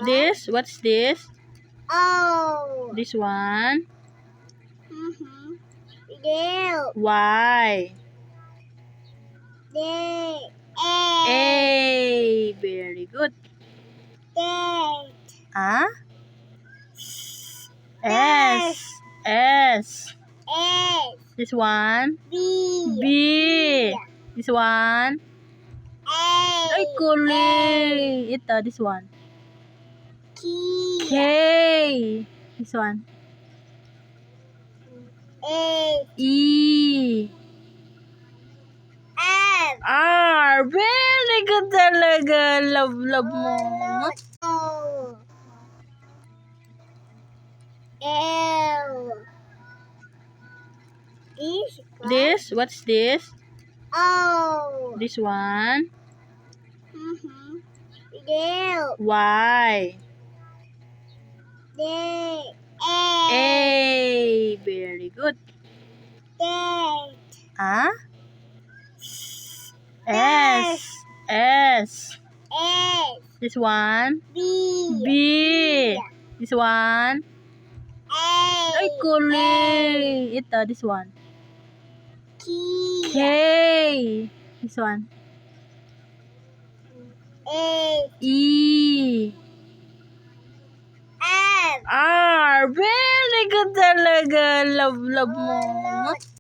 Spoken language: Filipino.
This, what's this? O. This one. U. Y. D. A. Very good. Date. Ah? S. S. S. This one. B. B. This one. A. Ay, kuling. Ito, this one. K. K. This one. A. E. F. R. Very good talaga. Love mo. O. L. This, what's this? O. This one. U. Y. D. A. Very good. Date. Ah? S. S. S. This one. B. B. This one. A. Ay, kuling. Ito, this one. K. K. This one. A. E. F. R. Very good talaga. Love mo.